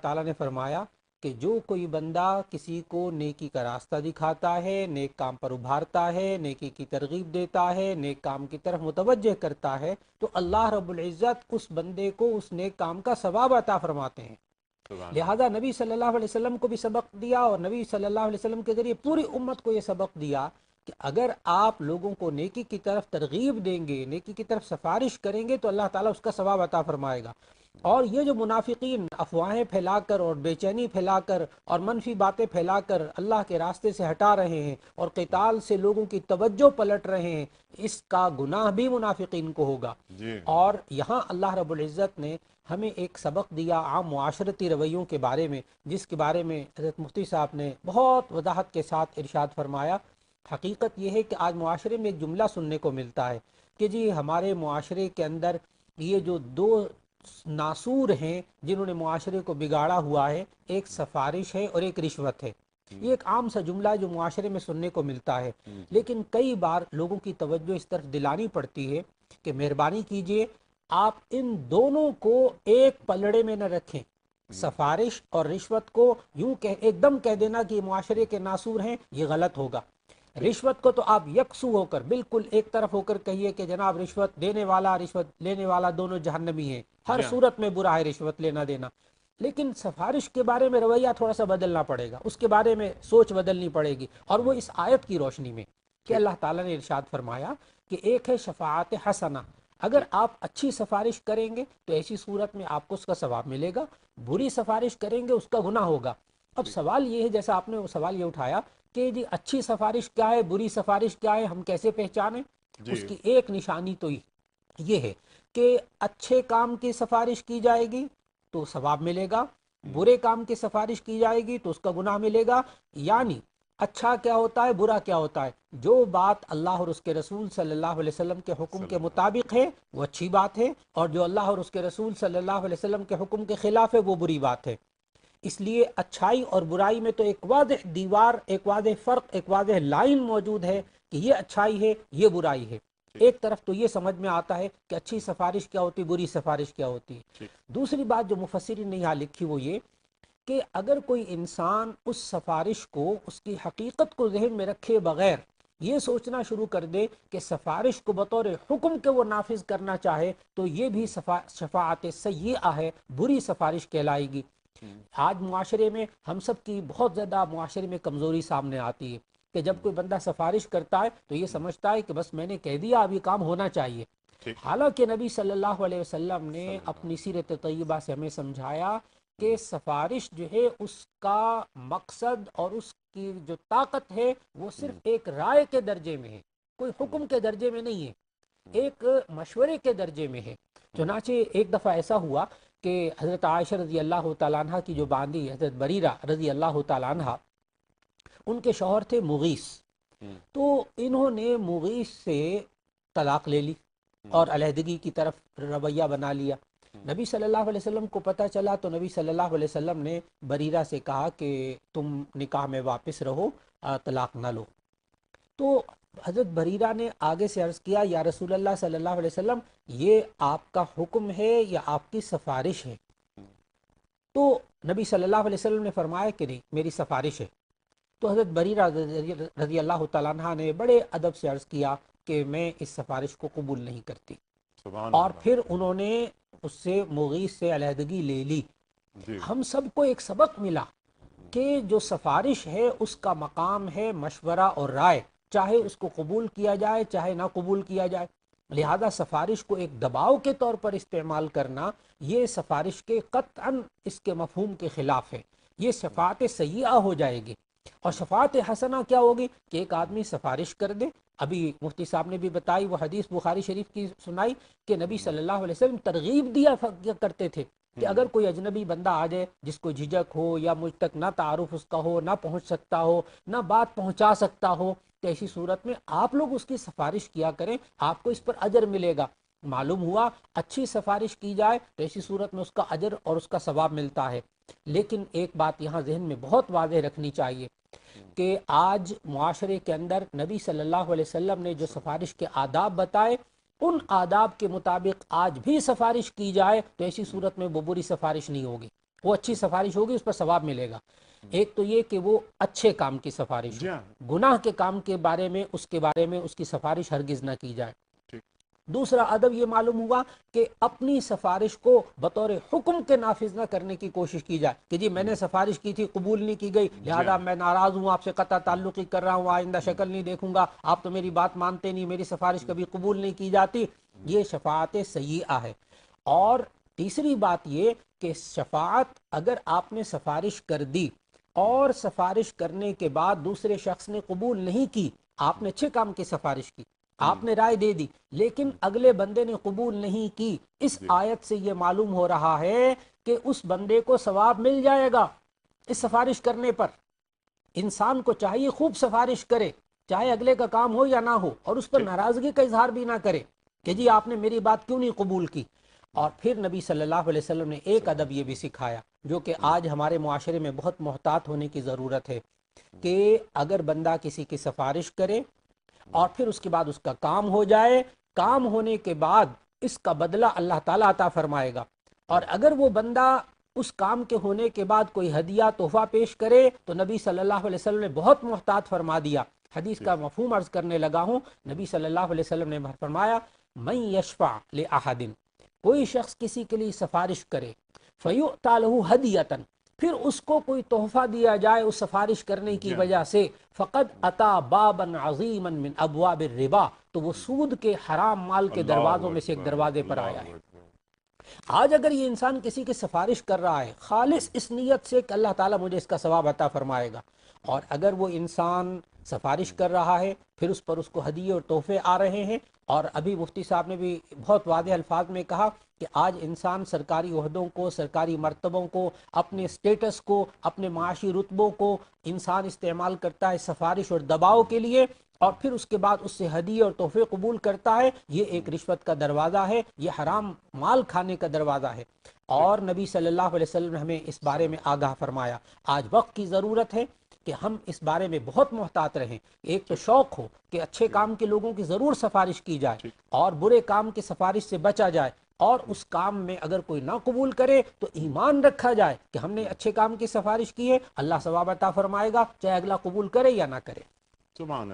تعالیٰ نے فرمایا کہ جو کوئی بندہ کسی کو نیکی کا راستہ دکھاتا ہے، نیک کام پر ابھارتا ہے، نیکی کی ترغیب دیتا ہے، نیک کام کی طرف متوجہ کرتا ہے، تو اللہ رب العزت اس بندے کو اس نیک کام کا ثواب عطا فرماتے ہیں۔ سبحان لہذا نبی صلی اللہ علیہ وسلم کو بھی سبق دیا، اور نبی صلی اللہ علیہ وسلم کے ذریعے پوری امت کو یہ سبق دیا کہ اگر آپ لوگوں کو نیکی کی طرف ترغیب دیں گے، نیکی کی طرف سفارش کریں گے، تو اللہ تعالیٰ اس کا ثواب عطا فرمائے گا۔ اور یہ جو منافقین افواہیں پھیلا کر اور بے چینی پھیلا کر اور منفی باتیں پھیلا کر اللہ کے راستے سے ہٹا رہے ہیں اور قتال سے لوگوں کی توجہ پلٹ رہے ہیں، اس کا گناہ بھی منافقین کو ہوگا۔ جی اور یہاں اللہ رب العزت نے ہمیں ایک سبق دیا عام معاشرتی رویوں کے بارے میں، جس کے بارے میں حضرت مفتی صاحب نے بہت وضاحت کے ساتھ ارشاد فرمایا۔ حقیقت یہ ہے کہ آج معاشرے میں ایک جملہ سننے کو ملتا ہے کہ جی ہمارے معاشرے کے اندر یہ جو دو ناسور ہیں جنہوں نے معاشرے کو بگاڑا ہوا ہے، ایک سفارش ہے اور ایک رشوت ہے۔ یہ ایک عام سا جملہ ہے جو معاشرے میں سننے کو ملتا ہے، لیکن کئی بار لوگوں کی توجہ اس طرف دلانی پڑتی ہے کہ مہربانی کیجئے آپ ان دونوں کو ایک پلڑے میں نہ رکھیں۔ سفارش اور رشوت کو یوں ایک دم کہہ دینا کہ یہ معاشرے کے ناسور ہیں، یہ غلط ہوگا۔ رشوت کو تو آپ یکسو ہو کر بالکل ایک طرف ہو کر کہیے کہ جناب رشوت دینے والا رشوت لینے والا دونوں جہنمی ہیں، ہر صورت میں برا ہے رشوت لینا دینا۔ لیکن سفارش کے بارے میں رویہ تھوڑا سا بدلنا پڑے گا، اس کے بارے میں سوچ بدلنی پڑے گی، اور وہ اس آیت کی روشنی میں کہ اللہ تعالیٰ نے ارشاد فرمایا کہ ایک ہے شفاعت حسنہ، اگر آپ اچھی سفارش کریں گے تو ایسی صورت میں آپ کو اس کا ثواب ملے گا، بری سفارش کریں گے اس کا گناہ ہوگا۔ اب سوال یہ ہے، جیسا آپ نے وہ سوال یہ اٹھایا کہ جی اچھی سفارش کیا ہے، بری سفارش کیا ہے، ہم کیسے پہچانیں؟ اس کی ایک نشانی تو یہ ہے کہ اچھے کام کی سفارش کی جائے گی تو ثواب ملے گا، برے کام کی سفارش کی جائے گی تو اس کا گناہ ملے گا۔ یعنی اچھا کیا ہوتا ہے، برا کیا ہوتا ہے، جو بات اللہ اور اس کے رسول صلی اللہ علیہ وسلم کے حکم کے مطابق ہے وہ اچھی بات ہے، اور جو اللہ اور اس کے رسول صلی اللہ علیہ وسلم کے حکم کے خلاف ہے وہ بری بات ہے۔ اس لیے اچھائی اور برائی میں تو ایک واضح دیوار، ایک واضح فرق، ایک واضح لائن موجود ہے کہ یہ اچھائی ہے، یہ برائی ہے۔ ایک طرف تو یہ سمجھ میں آتا ہے کہ اچھی سفارش کیا ہوتی ہے، بری سفارش کیا ہوتی ہے۔ دوسری بات جو مفسرین نے یہاں لکھی وہ یہ کہ اگر کوئی انسان اس سفارش کو، اس کی حقیقت کو ذہن میں رکھے بغیر یہ سوچنا شروع کر دے کہ سفارش کو بطور حکم کے وہ نافذ کرنا چاہے تو یہ بھی شفاعت سیئہ ہے، بری سفارش کہلائے گی۔ آج معاشرے میں ہم سب کی بہت زیادہ معاشرے میں کمزوری سامنے آتی ہے کہ جب کوئی بندہ سفارش کرتا ہے تو یہ سمجھتا ہے کہ بس میں نے کہہ دیا اب یہ کام ہونا چاہیے۔ حالانکہ نبی صلی اللہ علیہ وسلم نے اپنی سیرت طیبہ سے ہمیں سمجھایا کہ سفارش جو ہے اس کا مقصد اور اس کی جو طاقت ہے وہ صرف ایک رائے کے درجے میں ہے، کوئی حکم کے درجے میں نہیں ہے، ایک مشورے کے درجے میں ہے۔ چنانچہ ایک دفعہ ایسا ہوا کہ حضرت عائشہ رضی اللہ تعالیٰ عنہ کی جو باندی حضرت بریرہ رضی اللہ تعالیٰ عنہ، ان کے شوہر تھے مغیث، تو انہوں نے مغیث سے طلاق لے لی اور علیحدگی کی طرف رویہ بنا لیا۔ نبی صلی اللہ علیہ وسلم کو پتہ چلا تو نبی صلی اللہ علیہ وسلم نے بریرہ سے کہا کہ تم نکاح میں واپس رہو، طلاق نہ لو۔ تو حضرت بریرہ نے آگے سے عرض کیا یا رسول اللہ صلی اللہ علیہ وسلم یہ آپ کا حکم ہے یا آپ کی سفارش ہے؟ تو نبی صلی اللہ علیہ وسلم نے فرمایا کہ نہیں، میری سفارش ہے۔ تو حضرت بریرہ رضی اللہ تعالیٰ عنہ نے بڑے ادب سے عرض کیا کہ میں اس سفارش کو قبول نہیں کرتی، اور پھر انہوں نے اس سے مغیث سے علیحدگی لے لی۔ ہم سب کو ایک سبق ملا کہ جو سفارش ہے اس کا مقام ہے مشورہ اور رائے، چاہے اس کو قبول کیا جائے چاہے نہ قبول کیا جائے۔ لہذا سفارش کو ایک دباؤ کے طور پر استعمال کرنا یہ سفارش کے قطعاً اس کے مفہوم کے خلاف ہے، یہ شفاعت سیئہ ہو جائے گی۔ اور شفاعت حسنہ کیا ہوگی کہ ایک آدمی سفارش کر دے۔ ابھی مفتی صاحب نے بھی بتائی وہ حدیث بخاری شریف کی سنائی کہ نبی صلی اللہ علیہ وسلم ترغیب دیا کرتے تھے کہ اگر کوئی اجنبی بندہ آ جائے جس کو جھجک ہو یا مجھ تک نہ تعارف اس کا ہو، نہ پہنچ سکتا ہو، نہ بات پہنچا سکتا ہو، تو ایسی صورت میں آپ لوگ اس کی سفارش کیا کریں، آپ کو اس پر اجر ملے گا۔ معلوم ہوا اچھی سفارش کی جائے تو ایسی صورت میں اس کا اجر اور اس کا ثواب ملتا ہے۔ لیکن ایک بات یہاں ذہن میں بہت واضح رکھنی چاہیے کہ آج معاشرے کے اندر نبی صلی اللہ علیہ وسلم نے جو سفارش کے آداب بتائے ان آداب کے مطابق آج بھی سفارش کی جائے تو ایسی صورت میں وہ بری سفارش نہیں ہوگی۔ وہ اچھی سفارش ہوگی، اس پر ثواب ملے گا۔ ایک تو یہ کہ وہ اچھے کام کی سفارش ہو، گناہ کے کام کے بارے میں اس کی سفارش ہرگز نہ کی جائے۔ دوسرا ادب یہ معلوم ہوا کہ اپنی سفارش کو بطور حکم کے نافذ نہ کرنے کی کوشش کی جائے کہ جی میں نے سفارش کی تھی، قبول نہیں کی گئی، لہذا میں ناراض ہوں، آپ سے قطع تعلقی کر رہا ہوں، آئندہ شکل نہیں دیکھوں گا، آپ تو میری بات مانتے نہیں، میری سفارش کبھی قبول نہیں کی جاتی۔ یہ شفاعت سیئہ ہے۔ اور تیسری بات یہ کہ شفاعت اگر آپ نے سفارش کر دی اور سفارش کرنے کے بعد دوسرے شخص نے قبول نہیں کی، آپ نے اچھے کام کی سفارش کی، آپ نے رائے دے دی، لیکن اگلے بندے نے قبول نہیں کی، اس آیت سے یہ معلوم ہو رہا ہے کہ اس بندے کو ثواب مل جائے گا اس سفارش کرنے پر۔ انسان کو چاہیے خوب سفارش کرے، چاہے اگلے کا کام ہو یا نہ ہو، اور اس پر ناراضگی کا اظہار بھی نہ کرے کہ جی آپ نے میری بات کیوں نہیں قبول کی۔ اور پھر نبی صلی اللہ علیہ وسلم نے ایک ادب یہ بھی سکھایا جو کہ آج ہمارے معاشرے میں بہت محتاط ہونے کی ضرورت ہے، کہ اگر بندہ کسی کی سفارش کرے اور پھر اس کے بعد اس کا کام ہو جائے، کام ہونے کے بعد اس کا بدلہ اللہ تعالیٰ عطا فرمائے گا، اور اگر وہ بندہ اس کام کے ہونے کے بعد کوئی ہدیہ تحفہ پیش کرے تو نبی صلی اللہ علیہ وسلم نے بہت محتاط فرما دیا۔ حدیث کا مفہوم عرض کرنے لگا ہوں۔ نبی صلی اللہ علیہ وسلم نے فرمایا من یشفع لأحد، کوئی شخص کسی کے لیے سفارش کرے، فیؤتی لہ ہدیۃ، پھر اس کو کوئی تحفہ دیا جائے اس سفارش کرنے کی وجہ سے، فقد اتا بابا عظیما من ابواب الربا، تو وہ سود کے حرام مال کے دروازوں میں سے ایک دروازے پر آیا ہے۔ آج اگر یہ انسان کسی کی سفارش کر رہا ہے خالص اس نیت سے کہ اللہ تعالیٰ مجھے اس کا ثواب عطا فرمائے گا، اور اگر وہ انسان سفارش کر رہا ہے پھر اس پر اس کو ہدیے اور تحفے آ رہے ہیں، اور ابھی مفتی صاحب نے بھی بہت واضح الفاظ میں کہا کہ آج انسان سرکاری عہدوں کو، سرکاری مرتبوں کو، اپنے سٹیٹس کو، اپنے معاشی رتبوں کو انسان استعمال کرتا ہے سفارش اور دباؤ کے لیے، اور پھر اس کے بعد اس سے ہدیے اور تحفے قبول کرتا ہے۔ یہ ایک رشوت کا دروازہ ہے، یہ حرام مال کھانے کا دروازہ ہے، اور نبی صلی اللہ علیہ وسلم نے ہمیں اس بارے میں آگاہ فرمایا۔ آج وقت کی ضرورت ہے کہ ہم اس بارے میں بہت محتاط رہیں۔ ایک تو شوق ہو کہ اچھے کام کے لوگوں کی ضرور سفارش کی جائے، اور برے کام کی سفارش سے بچا جائے، اور اس کام میں اگر کوئی نہ قبول کرے تو ایمان رکھا جائے کہ ہم نے اچھے کام کی سفارش کی ہے، اللہ ثواب عطا فرمائے گا، چاہے اگلا قبول کرے یا نہ کرے۔ سبحان اللہ۔